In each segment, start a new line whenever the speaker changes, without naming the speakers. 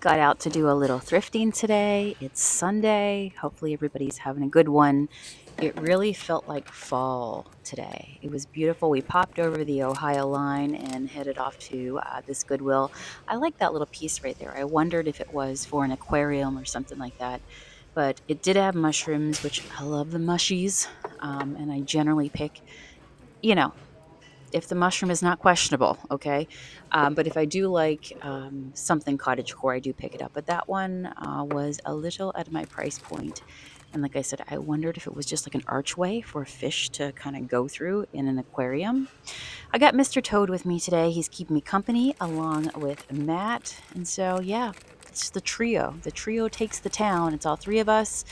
Got out to do a little thrifting today. It's Sunday. Hopefully, everybody's having a good one. It really felt like fall today. It was beautiful. We popped over the Ohio line and headed off to this Goodwill. I like that little piece right there. I wondered if it was for an aquarium or something like that. But it did have mushrooms, which I love the mushies. And I generally pick, you know, if the mushroom is not questionable, okay? But if I do like something cottagecore, I do pick it up. But that one was a little at my price point. And like I said, I wondered if it was just like an archway for a fish to kind of go through in an aquarium. I got Mr. Toad with me today. He's keeping me company along with Matt. And so, yeah, it's the trio. The trio takes the town. It's all three of us.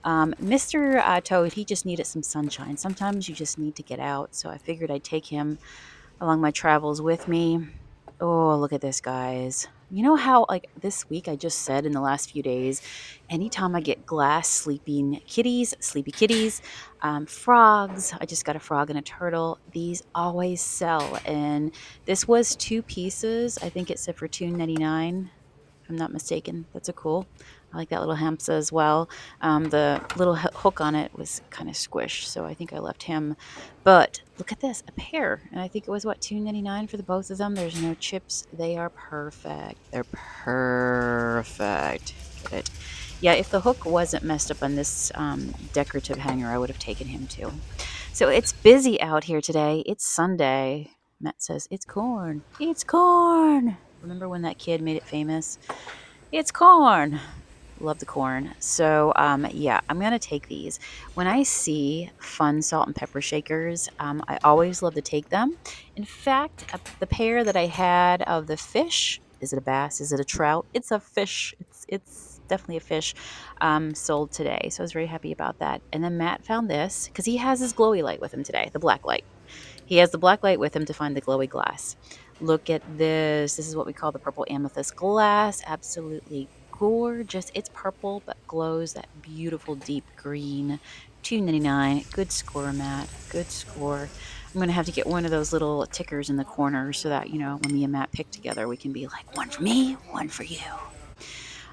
Mr. Toad, he just needed some sunshine. Sometimes you just need to get out. So I figured I'd take him along my travels with me. Oh, look at this, guys. You know how, like, this week I just said in the last few days, anytime I get glass sleepy kitties, frogs, I just got a frog and a turtle, these always sell. And this was two pieces. I think it said for $2.99. If I'm not mistaken. That's a cool. I like that little hamsa as well. The little hook on it was kind of squished, so I think I left him. But look at this, a pair, and I think it was what, $2.99 for the both of them. There's no chips. They are perfect. They're perfect. Get it? Yeah, if the hook wasn't messed up on this decorative hanger, I would have taken him too. So it's busy out here today. It's Sunday. Matt says it's corn. It's corn. Remember when that kid made it famous? It's corn. Love the corn. So, yeah, I'm going to take these. When I see fun salt and pepper shakers, I always love to take them. In fact, the pair that I had of the fish, is it a bass? Is it a trout? It's a fish. It's definitely a fish, sold today. So I was very happy about that. And then Matt found this because he has his glowy light with him today, the black light. He has the black light with him to find the glowy glass. Look at this. This is what we call the purple amethyst glass. Absolutely gorgeous. It's purple but glows that beautiful deep green. $2.99. Good score, Matt. Good score. I'm going to have to get one of those little tickers in the corner so that, when me and Matt pick together, we can be like, one for me, one for you.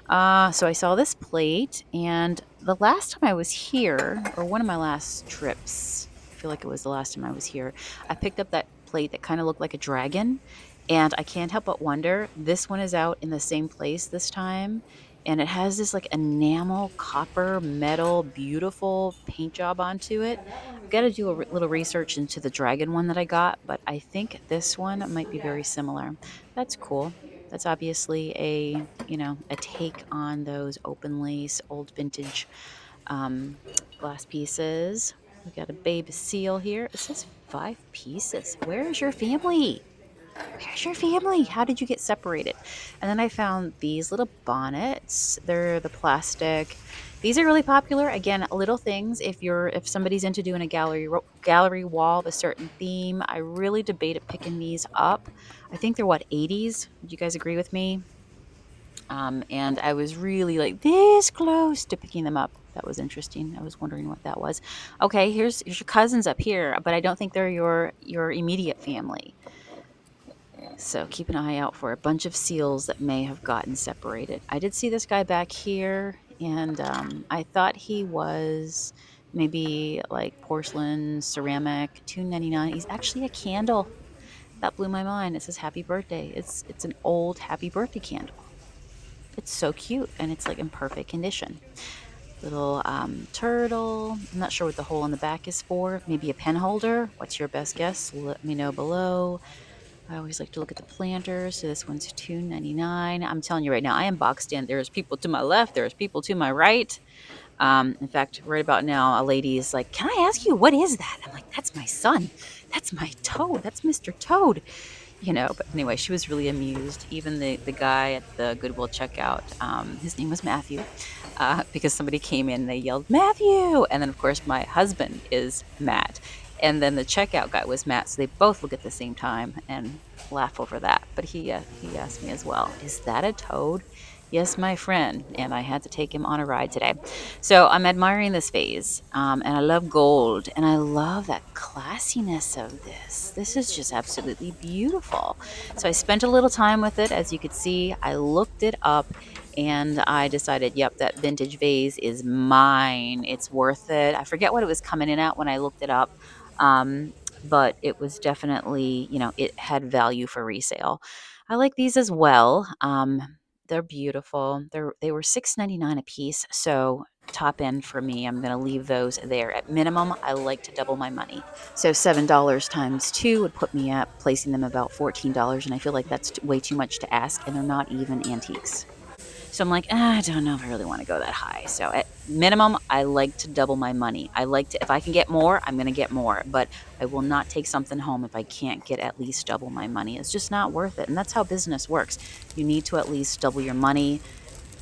So I saw this plate, and the last time I was here, or one of my last trips, I feel like it was the last time I was here, I picked up that plate that kind of looked like a dragon, and I can't help but wonder, this one is out in the same place this time, and it has this like enamel, copper, metal, beautiful paint job onto it. I've got to do a little research into the dragon one that I got, but I think this one might be very similar. That's cool. That's obviously a take on those open lace, old vintage glass pieces. We got a babe seal here. It says 5 pieces. Where is your family? Where's your family? How did you get separated? And then I found these little bonnets. They're the plastic. These are really popular. Again, little things. If somebody's into doing a gallery wall of a certain theme, I really debated picking these up. I think they're what, 80s? Would you guys agree with me? And I was really like this close to picking them up. That was interesting. I was wondering what that was. Okay, here's your cousins up here, but I don't think they're your immediate family. So keep an eye out for a bunch of seals that may have gotten separated. I did see this guy back here, and I thought he was maybe like porcelain, ceramic, $2.99. He's actually a candle. That blew my mind. It says happy birthday. It's an old happy birthday candle. It's so cute, and it's like in perfect condition. Little turtle. I'm not sure what the hole in the back is for. Maybe a pen holder. What's your best guess? Let me know below. I always like to look at the planters. So this one's $2.99. I'm telling you right now, I am boxed in. There's people to my left. There's people to my right. In fact, right about now, a lady is like, "Can I ask you, what is that?" I'm like, "That's my son. That's my Toad. That's Mr. Toad." But anyway, she was really amused. Even the guy at the Goodwill checkout, his name was Matthew, because somebody came in and they yelled, "Matthew!" And then, of course, my husband is Matt. And then the checkout guy was Matt. So they both look at the same time and laugh over that. But he asked me as well, "Is that a toad?" Yes, my friend. And I had to take him on a ride today. So I'm admiring this vase. And I love gold. And I love that classiness of this. This is just absolutely beautiful. So I spent a little time with it. As you could see, I looked it up. And I decided, yep, that vintage vase is mine. It's worth it. I forget what it was coming in at when I looked it up. Um, but it was definitely, it had value for resale. I like these as well. They're beautiful. They were $6.99 a piece. So top end for me, I'm going to leave those there. At minimum, I like to double my money. So $7 times two would put me at placing them about $14. And I feel like that's way too much to ask. And they're not even antiques. So I'm like, I don't know if I really want to go that high. So at minimum, I like to double my money. I like to, if I can get more, I'm going to get more. But I will not take something home if I can't get at least double my money. It's just not worth it. And that's how business works. You need to at least double your money.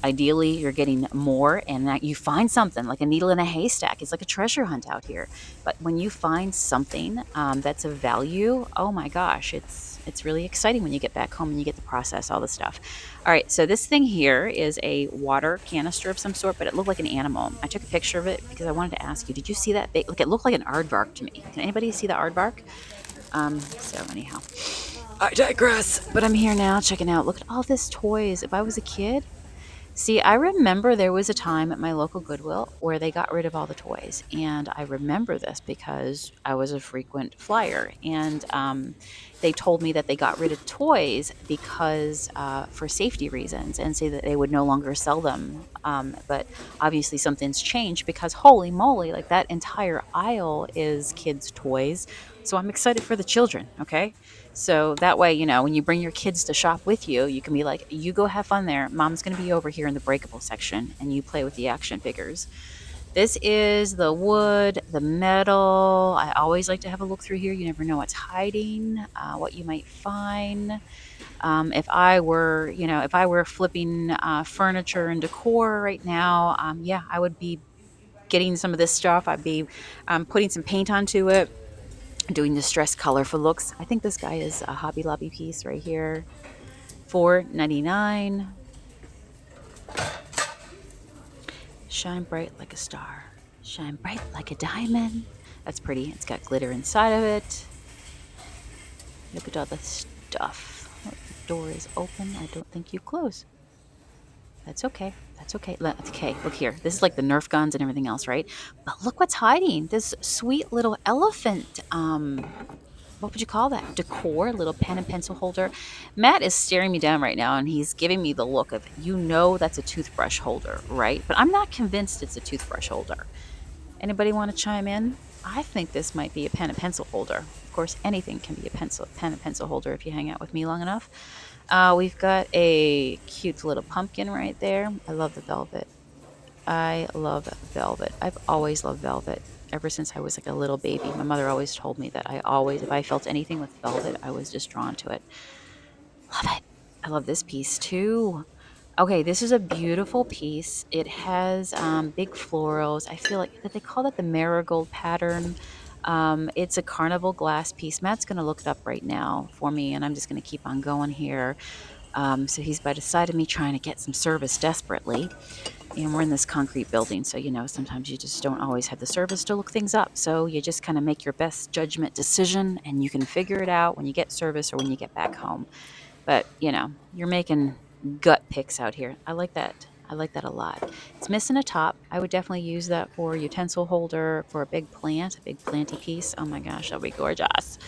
Ideally, you're getting more and that you find something like a needle in a haystack. It's like a treasure hunt out here. But when you find something that's of value, oh my gosh, it's really exciting when you get back home and you get to process all the stuff. All right, so this thing here is a water canister of some sort, but it looked like an animal. I took a picture of it because I wanted to ask you, did you see that big? Look, it looked like an aardvark to me. Can anybody see the aardvark? So anyhow, I digress. But I'm here now checking out. Look at all this toys. If I was a kid, see, I remember there was a time at my local Goodwill where they got rid of all the toys. And I remember this because I was a frequent flyer. And they told me that they got rid of toys because for safety reasons and say that they would no longer sell them. But obviously something's changed because holy moly, like that entire aisle is kids' toys. So I'm excited for the children. Okay. So that way, when you bring your kids to shop with you, you can be like, you go have fun there. Mom's going to be over here in the breakable section and you play with the action figures. This is the wood, the metal. I always like to have a look through here. You never know what's hiding, what you might find. If I were flipping furniture and decor right now, yeah, I would be getting some of this stuff. I'd be putting some paint onto it, doing distressed colorful looks. I think this guy is a Hobby Lobby piece right here. $4.99. Shine bright like a star. Shine bright like a diamond. That's pretty. It's got glitter inside of it. Look at all the stuff. Oh, the door is open. I don't think you close. That's okay. That's okay. Okay, look here. This is like the Nerf guns and everything else, right? But look what's hiding. This sweet little elephant what would you call that? Decor, little pen and pencil holder. Matt is staring me down right now and he's giving me the look of, that's a toothbrush holder, right? But I'm not convinced it's a toothbrush holder. Anybody want to chime in? I think this might be a pen and pencil holder. Of course, anything can be a pen and pencil holder if you hang out with me long enough. We've got a cute little pumpkin right there. I love the velvet. I love velvet. I've always loved velvet ever since I was like a little baby. My mother always told me that if I felt anything with velvet, I was just drawn to it. Love it. I love this piece too. Okay, this is a beautiful piece. It has big florals. I feel like that they call that the marigold pattern. It's a carnival glass piece. Matt's going to look it up right now for me, and I'm just going to keep on going here. So he's by the side of me trying to get some service desperately. And we're in this concrete building, so sometimes you just don't always have the service to look things up. So you just kind of make your best judgment decision, and you can figure it out when you get service or when you get back home. But you're making gut picks out here. I like that. I like that a lot. It's missing a top. I would definitely use that for a utensil holder for a big planty piece. Oh my gosh, that'll be gorgeous.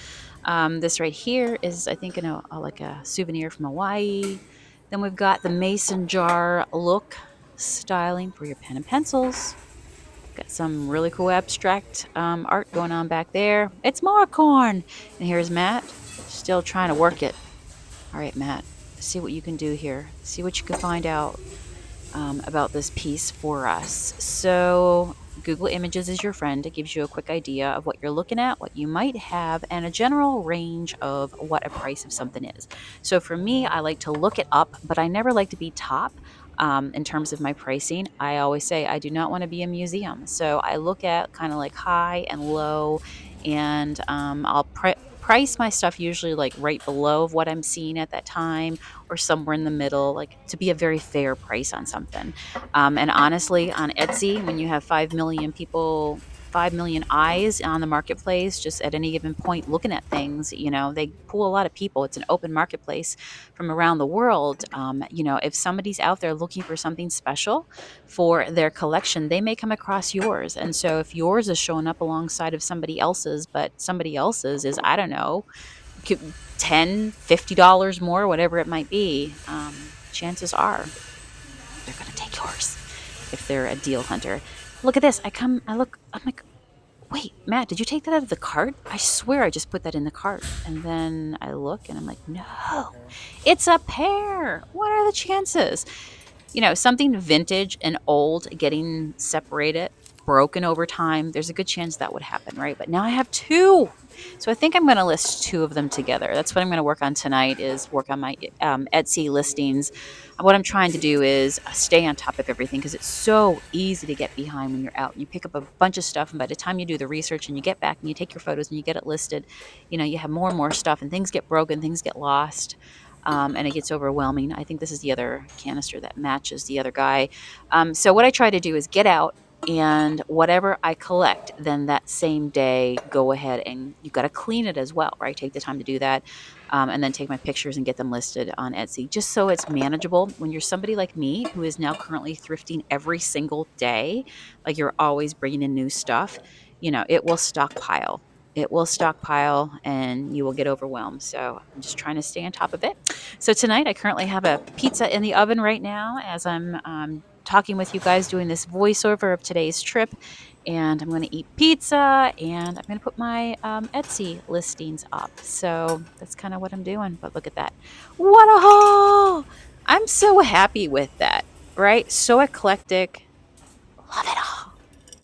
This right here is, I think, like a souvenir from Hawaii. Then we've got the mason jar look styling for your pen and pencils. Got some really cool abstract art going on back there. It's more corn. And here's Matt, still trying to work it. All right, Matt, see what you can do here. See what you can find out about this piece for us. So Google Images is your friend. It gives you a quick idea of what you're looking at, what you might have, and a general range of what a price of something is. So for me, I like to look it up, but I never like to be top. In terms of my pricing, I always say I do not want to be a museum. So I look at kind of like high and low, and I'll price my stuff usually like right below of what I'm seeing at that time or somewhere in the middle, like to be a very fair price on something. And honestly, on Etsy, when you have 5 million people 5 million eyes on the marketplace just at any given point looking at things. They pull a lot of people. It's an open marketplace from around the world. If somebody's out there looking for something special for their collection, they may come across yours. And so if yours is showing up alongside of somebody else's, but somebody else's is, I don't know, 10, $50 more, whatever it might be, chances are they're going to take yours if they're a deal hunter. Look at this. I look, I'm like, wait, Matt, did you take that out of the cart? I swear I just put that in the cart. And then I look and I'm like, no, it's a pair. What are the chances? Something vintage and old getting separated, broken over time, there's a good chance that would happen, right? But now I have two. So I think I'm going to list two of them together. That's what I'm going to work on tonight is work on my Etsy listings. What I'm trying to do is stay on top of everything because it's so easy to get behind when you're out. You pick up a bunch of stuff, and by the time you do the research and you get back and you take your photos and you get it listed, you have more and more stuff and things get broken, things get lost. And it gets overwhelming. I think this is the other canister that matches the other guy. So what I try to do is get out and whatever I collect, then that same day, go ahead and you got to clean it as well, right? Take the time to do that. And then take my pictures and get them listed on Etsy just so it's manageable. When you're somebody like me who is now currently thrifting every single day, like you're always bringing in new stuff, it will stockpile. It will stockpile and you will get overwhelmed. So I'm just trying to stay on top of it. So tonight, I currently have a pizza in the oven right now as I'm talking with you guys, doing this voiceover of today's trip. And I'm going to eat pizza and I'm going to put my Etsy listings up. So that's kind of what I'm doing. But look at that. What a haul! I'm so happy with that, right? So eclectic.